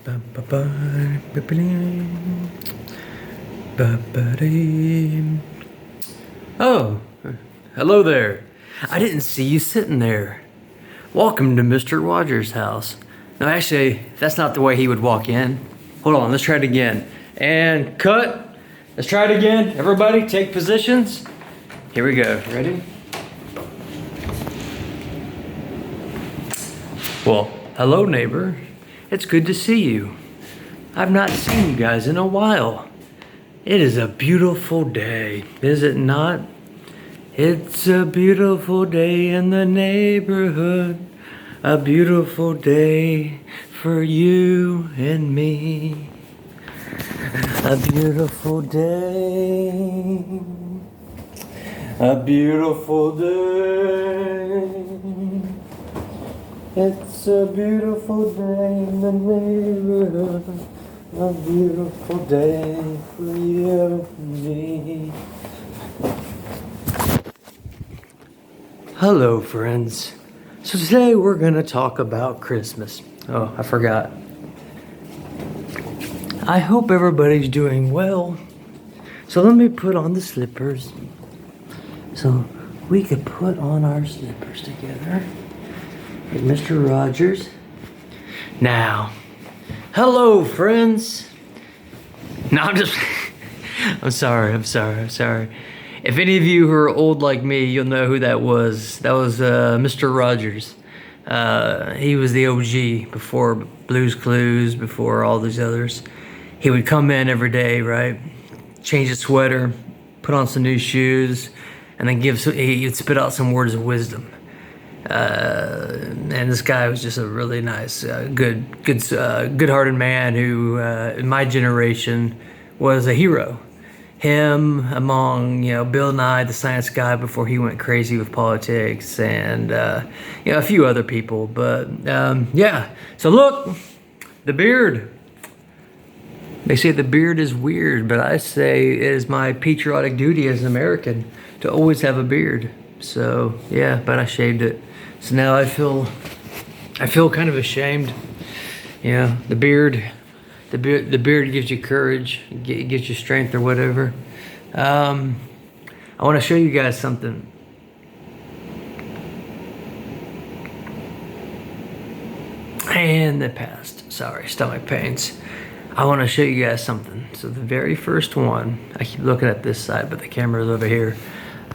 Ba, ba, ba, ba, ba, ba, ba, dee. Oh, hello there. I didn't see you sitting there. Welcome to Mr. Rodgers' house. No, actually, that's not the way he would walk in. Hold on, let's try it again. And cut. Let's try it again. Everybody, take positions. Here we go. Ready? Well, hello, neighbor. It's good to see you. I've not seen you guys in a while. It is a beautiful day, is it not? It's a beautiful day in the neighborhood. A beautiful day for you and me. A beautiful day. A beautiful day. It's a beautiful day in the neighborhood. A beautiful day for you and me. Hello, friends. So today we're going to talk about Christmas. Oh, I forgot. I hope everybody's doing well. So let me put on the slippers. So we could put on our slippers together. Like Mr. Rodgers. Now, hello, friends. No, I'm sorry. If any of you who are old like me, you'll know who that was. That was Mr. Rodgers. He was the OG before Blue's Clues, before all these others. He would come in every day, right? Change his sweater, put on some new shoes, and then he'd spit out some words of wisdom. And this guy was just a really nice, good-hearted man who, in my generation, was a hero. Him, among Bill Nye, the science guy, before he went crazy with politics, and a few other people. But yeah, so look, the beard. They say the beard is weird, but I say it is my patriotic duty as an American to always have a beard. So yeah, but I shaved it. So now I feel kind of ashamed. Yeah, the beard gives you courage, it gives you strength or whatever. I want to show you guys something. And the past. Sorry, stomach pains. I want to show you guys something. So the very first one, I keep looking at this side, but the camera's over here.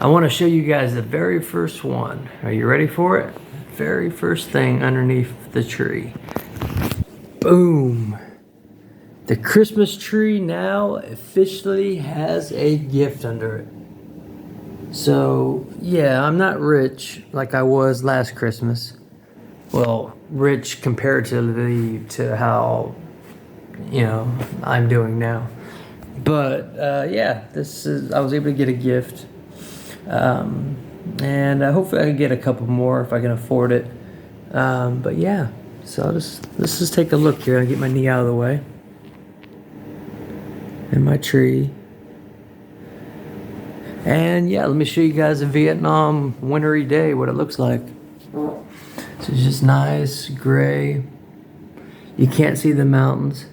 I want to show you guys the very first one. Are you ready for it? Very first thing underneath the tree. Boom. The Christmas tree now officially has a gift under it. So, yeah, I'm not rich like I was last Christmas. Well, rich comparatively to how, I'm doing now. But, yeah, I was able to get a gift. And hopefully I can get a couple more if I can afford it. But yeah, so let's just take a look here. I'll get my knee out of the way. And my tree. And yeah, let me show you guys a Vietnam wintry day, what it looks like. So it's just nice, gray. You can't see the mountains.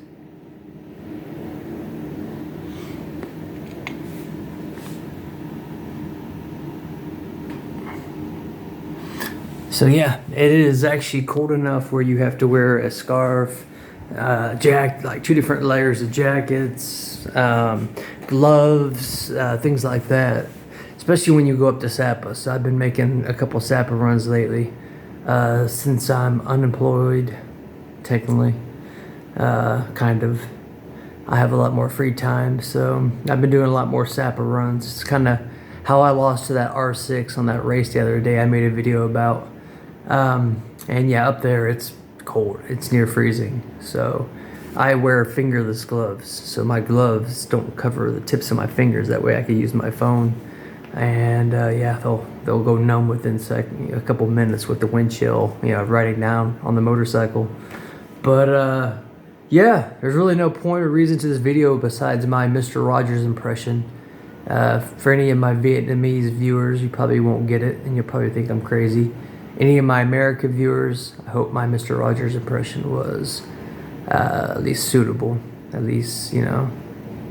So yeah, it is actually cold enough where you have to wear a scarf, like 2 different layers of jackets, gloves, things like that. Especially when you go up to Sapa. So I've been making a couple Sapa runs lately, since I'm unemployed, technically, kind of. I have a lot more free time, so I've been doing a lot more Sapa runs. It's kind of how I lost to that R6 on that race the other day. I made a video about. And yeah, up there it's cold. It's near freezing. So I wear fingerless gloves. So my gloves don't cover the tips of my fingers. That way I can use my phone. And yeah, they'll go numb within a couple minutes with the wind chill, riding down on the motorcycle. But yeah, there's really no point or reason to this video besides my Mr. Rodgers impression. For any of my Vietnamese viewers, you probably won't get it, and you'll probably think I'm crazy. Any of my American viewers, I hope my Mr. Rodgers impression was at least suitable, at least, you know,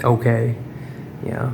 okay, you know.